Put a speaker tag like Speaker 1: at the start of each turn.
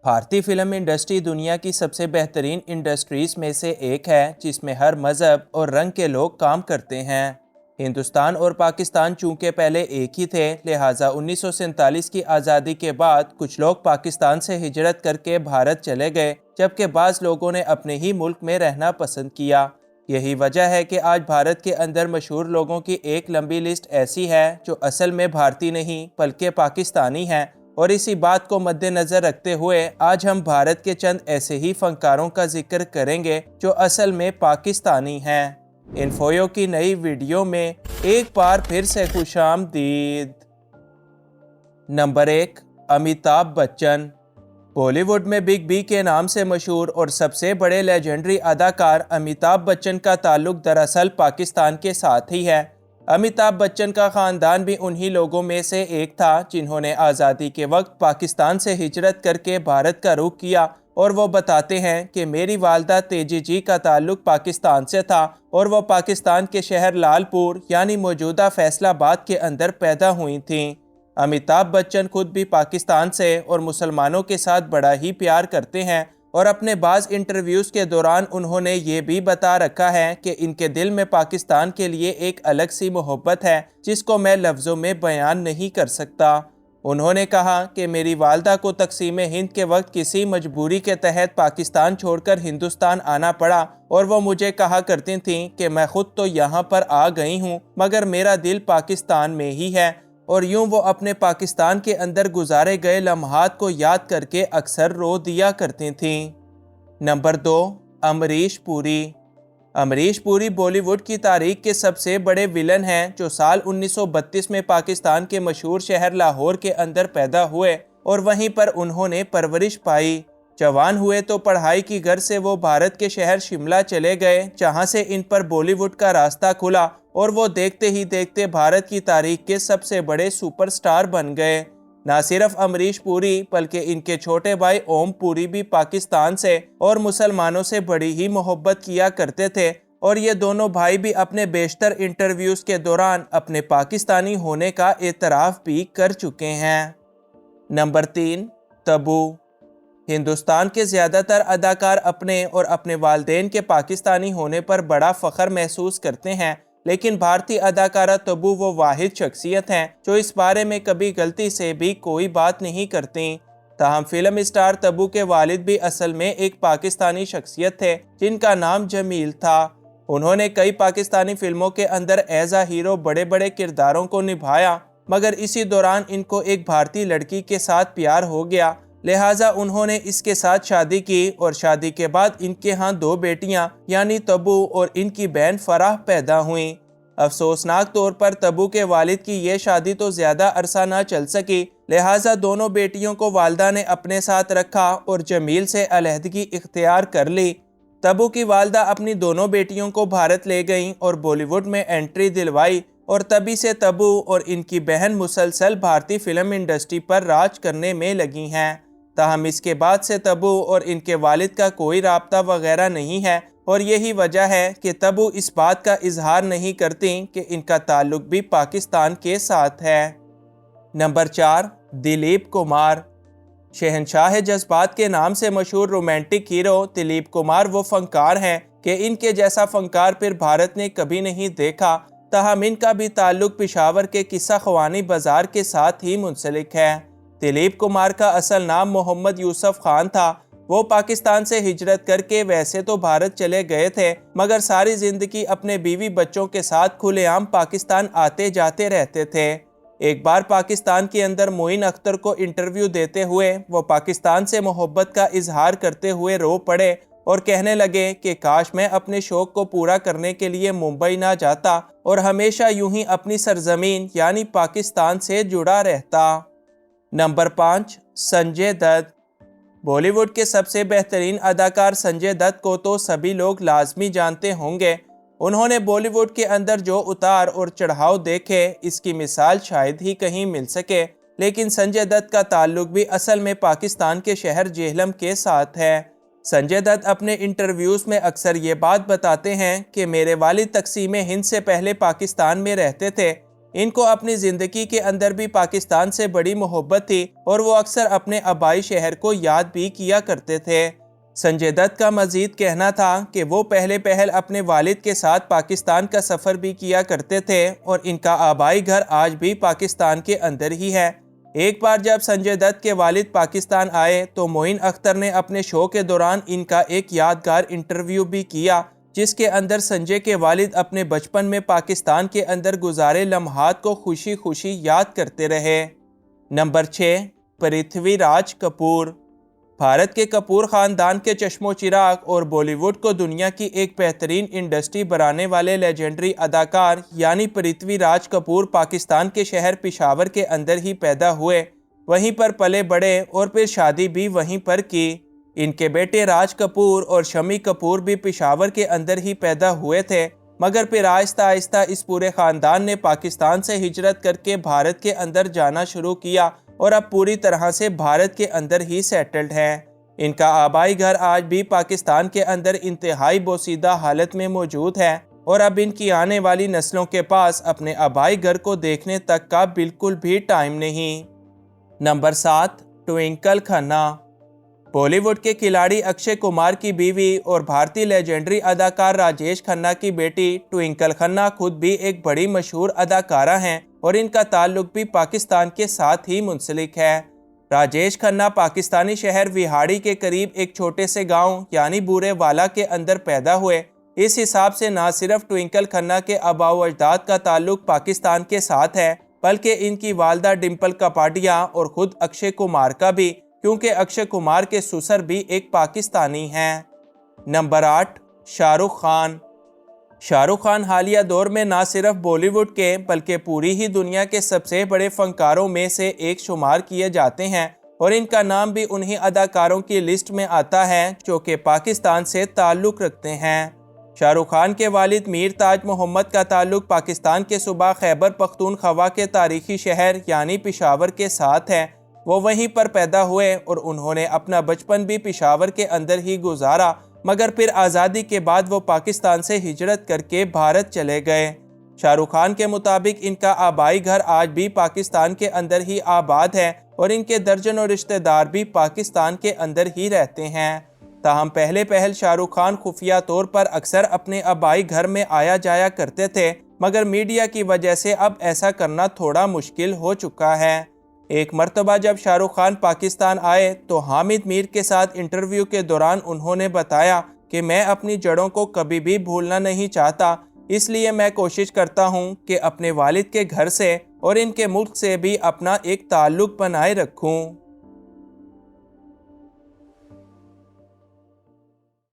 Speaker 1: भारतीय film industry दुनिया की सबसे बेहतरीन इंडस्ट्रीज में से एक है, जिसमें हर मज़हब और रंग के लोग काम करते हैं। हिंदुस्तान और पाकिस्तान चूंकि पहले एक ही थे, लिहाजा 1947 की आज़ादी के बाद कुछ लोग पाकिस्तान से हिजरत करके भारत चले गए, जबकि बाज़ लोगों ने अपने ही मुल्क में रहना पसंद किया। यही वजह है कि आज भारत के अंदर मशहूर लोगों की एक लंबी लिस्ट ऐसी है जो असल में भारतीय नहीं बल्कि पाकिस्तानी हैं। और इसी बात को मद्देनज़र रखते हुए आज हम भारत के चंद ऐसे ही फनकारों का जिक्र करेंगे जो असल में पाकिस्तानी हैं। इन्फोयो की नई वीडियो में एक बार फिर से खुशामदीद। नंबर 1, अमिताभ बच्चन। बॉलीवुड में बिग बी के नाम से मशहूर और सबसे बड़े लेजेंडरी अदाकार अमिताभ बच्चन का ताल्लुक दरअसल पाकिस्तान के साथ ही है। अमिताभ बच्चन का ख़ानदान भी उन्हीं लोगों में से एक था जिन्होंने आज़ादी के वक्त पाकिस्तान से हिजरत करके भारत का रुख किया, और वो बताते हैं कि मेरी वालदा तेजी जी का ताल्लुक पाकिस्तान से था और वो पाकिस्तान के शहर लालपुर यानी मौजूदा फैसलाबाद के अंदर पैदा हुई थीं। अमिताभ बच्चन खुद भी पाकिस्तान से और मुसलमानों के साथ बड़ा ही प्यार करते हैं, और अपने बाज़ इंटरव्यूज़ के दौरान उन्होंने ये भी बता रखा है कि इनके दिल में पाकिस्तान के लिए एक अलग सी मोहब्बत है जिसको मैं लफ्ज़ों में बयान नहीं कर सकता। उन्होंने कहा कि मेरी वालदा को तकसीम हिंद के वक्त किसी मजबूरी के तहत पाकिस्तान छोड़कर हिंदुस्तान आना पड़ा, और वो मुझे कहा करती थीं कि मैं ख़ुद तो यहाँ पर आ गई हूँ मगर मेरा दिल पाकिस्तान में ही है। और यूं वो अपने पाकिस्तान के अंदर गुजारे गए लम्हात को याद करके अक्सर रो दिया करती थीं। नंबर 2, अमरीश पुरी। अमरीश पुरी बॉलीवुड की तारीख के सबसे बड़े विलन हैं जो साल 1932 में पाकिस्तान के मशहूर शहर लाहौर के अंदर पैदा हुए और वहीं पर उन्होंने परवरिश पाई। जवान हुए तो पढ़ाई की गर्ज से वो भारत के शहर शिमला चले गए, जहां से इन पर बॉलीवुड का रास्ता खुला और वो देखते ही देखते भारत की तारीख के सबसे बड़े सुपरस्टार बन गए। ना सिर्फ अमरीश पुरी बल्कि इनके छोटे भाई ओम पुरी भी पाकिस्तान से और मुसलमानों से बड़ी ही मोहब्बत किया करते थे, और ये दोनों भाई भी अपने बेशतर इंटरव्यूज़ के दौरान अपने पाकिस्तानी होने का एतराफ़ भी कर चुके हैं। नंबर 3, तब्बू। हिंदुस्तान के ज़्यादातर अदाकार अपने और अपने वालिदैन के पाकिस्तानी होने पर बड़ा फ़ख्र महसूस करते हैं, लेकिन भारतीय अदाकारा तब्बू वो वाहिद शख्सियत हैं जो इस बारे में कभी गलती से भी कोई बात नहीं करती। ताहम फिल्म स्टार तब्बू के वालिद भी असल में एक पाकिस्तानी शख्सियत थे जिनका नाम जमील था। उन्होंने कई पाकिस्तानी फिल्मों के अंदर एज आ हीरो बड़े बड़े किरदारों को निभाया, मगर इसी दौरान इनको एक भारतीय लड़की के साथ प्यार हो गया, लिहाजा उन्होंने इसके साथ शादी की और शादी के बाद इनके यहाँ 2 बेटियां यानी तब्बू और इनकी बहन फराह पैदा हुईं। अफसोसनाक तौर पर तब्बू के वालिद की ये शादी तो ज़्यादा अरसा ना चल सकी, लिहाजा दोनों बेटियों को वालदा ने अपने साथ रखा और जमील से अलहदगी इख्तियार कर ली। तब्बू की वालदा अपनी दोनों बेटियों को भारत ले गईं और बॉलीवुड में एंट्री दिलवाई, और तभी से तब्बू और इनकी बहन मुसलसल भारतीय फिल्म इंडस्ट्री पर राज करने में लगी हैं। ताहम इसके बाद से तब्बू और इनके वालिद का कोई राब्ता वगैरह नहीं है, और यही वजह है कि तब्बू इस बात का इजहार नहीं करती कि इनका ताल्लुक भी पाकिस्तान के साथ है। नंबर 4, दिलीप कुमार। शहंशाह जज्बात के नाम से मशहूर रोमांटिक हीरो दिलीप कुमार वो फनकार हैं कि इनके जैसा फनकार फिर भारत ने कभी नहीं देखा। ताहम इनका भी ताल्लुक पेशावर के किस्सा ख्वानी बाजार के साथ ही मुंसलिक है। दिलीप कुमार का असल नाम मोहम्मद यूसुफ खान था। वो पाकिस्तान से हिजरत करके वैसे तो भारत चले गए थे, मगर सारी ज़िंदगी अपने बीवी बच्चों के साथ खुलेआम पाकिस्तान आते जाते रहते थे। एक बार पाकिस्तान के अंदर मोइन अख्तर को इंटरव्यू देते हुए वो पाकिस्तान से मोहब्बत का इजहार करते हुए रो पड़े और कहने लगे कि काश मैं अपने शौक़ को पूरा करने के लिए मुंबई ना जाता और हमेशा यूं ही अपनी सरजमीन यानी पाकिस्तान से जुड़ा रहता। नंबर 5, संजय दत्त। बॉलीवुड के सबसे बेहतरीन अदाकार संजय दत्त को तो सभी लोग लाजमी जानते होंगे। उन्होंने बॉलीवुड के अंदर जो उतार और चढ़ाव देखे, इसकी मिसाल शायद ही कहीं मिल सके, लेकिन संजय दत्त का ताल्लुक भी असल में पाकिस्तान के शहर जेहलम के साथ है। संजय दत्त अपने इंटरव्यूज़ में अक्सर ये बात बताते हैं कि मेरे वालिद तकसीम हिंद से पहले पाकिस्तान में रहते थे। ان کو اپنی زندگی کے اندر بھی پاکستان سے بڑی محبت تھی اور وہ اکثر اپنے آبائی شہر کو یاد بھی کیا کرتے تھے۔ سنجے دت کا مزید کہنا تھا کہ وہ پہل اپنے والد کے ساتھ پاکستان کا سفر بھی کیا کرتے تھے اور ان کا آبائی گھر آج بھی پاکستان کے اندر ہی ہے۔ ایک بار جب سنجے دت کے والد پاکستان آئے تو معین اختر نے اپنے شو کے دوران ان کا ایک یادگار انٹرویو بھی کیا، جس کے اندر سنجے کے والد اپنے بچپن میں پاکستان کے اندر گزارے لمحات کو خوشی خوشی یاد کرتے رہے۔ نمبر 6، پرتھوی راج کپور۔ بھارت کے کپور خاندان کے چشم و چراغ اور بالی ووڈ کو دنیا کی ایک بہترین انڈسٹری بنانے والے لیجنڈری اداکار یعنی پرتھوی راج کپور پاکستان کے شہر پشاور کے اندر ہی پیدا ہوئے، وہیں پر پلے بڑے اور پھر شادی بھی وہیں پر کی۔ ان کے بیٹے راج کپور اور شمی کپور بھی پشاور کے اندر ہی پیدا ہوئے تھے، مگر پھر آہستہ آہستہ اس پورے خاندان نے پاکستان سے ہجرت کر کے بھارت کے اندر جانا شروع کیا اور اب پوری طرح سے بھارت کے اندر ہی سیٹلڈ ہیں۔ ان کا آبائی گھر آج بھی پاکستان کے اندر انتہائی بوسیدہ حالت میں موجود ہے اور اب ان کی آنے والی نسلوں کے پاس اپنے آبائی گھر کو دیکھنے تک کا بالکل بھی ٹائم نہیں۔ Number 7، Twinkle Khanna. Bollywood کے کھلاڑی اکشے کمار کی بیوی اور بھارتی لیجنڈری اداکار راجیش کھنہ کی بیٹی ٹوئنکل کھنہ خود بھی ایک بڑی مشہور اداکارہ ہیں اور ان کا تعلق بھی پاکستان کے ساتھ ہی منسلک ہے۔ راجیش کھنہ پاکستانی شہر وہاڑی کے قریب ایک چھوٹے سے گاؤں یعنی بورے والا کے اندر پیدا ہوئے۔ اس حساب سے نہ صرف ٹوئنکل کھنہ کے آباء و اجداد کا تعلق پاکستان کے ساتھ ہے، بلکہ ان کی والدہ ڈمپل کپاڈیا اور خود اکشے کمار کا بھی، کیونکہ اکشے کمار کے سسر بھی ایک پاکستانی ہیں۔ نمبر 8، شاہ رخ خان۔ شاہ رخ خان حالیہ دور میں نہ صرف بالی ووڈ کے بلکہ پوری ہی دنیا کے سب سے بڑے فنکاروں میں سے ایک شمار کیے جاتے ہیں اور ان کا نام بھی انہی اداکاروں کی لسٹ میں آتا ہے جو کہ پاکستان سے تعلق رکھتے ہیں۔ شاہ رخ خان کے والد میر تاج محمد کا تعلق پاکستان کے صوبہ خیبر پختونخوا کے تاریخی شہر یعنی پشاور کے ساتھ ہے۔ وہ وہیں پر پیدا ہوئے اور انہوں نے اپنا بچپن بھی پشاور کے اندر ہی گزارا، مگر پھر آزادی کے بعد وہ پاکستان سے ہجرت کر کے بھارت چلے گئے۔ شاہ رخ خان کے مطابق ان کا آبائی گھر آج بھی پاکستان کے اندر ہی آباد ہے اور ان کے درجنوں رشتہ دار بھی پاکستان کے اندر ہی رہتے ہیں۔ تاہم پہل شاہ رخ خان خفیہ طور پر اکثر اپنے آبائی گھر میں آیا جایا کرتے تھے، مگر میڈیا کی وجہ سے اب ایسا کرنا تھوڑا مشکل ہو چکا ہے۔ ایک مرتبہ جب شاہ رخ خان پاکستان آئے تو حامد میر کے ساتھ انٹرویو کے دوران انہوں نے بتایا کہ میں اپنی جڑوں کو کبھی بھی بھولنا نہیں چاہتا، اس لیے میں کوشش کرتا ہوں کہ اپنے والد کے گھر سے اور ان کے ملک سے بھی اپنا ایک تعلق بنائے رکھوں۔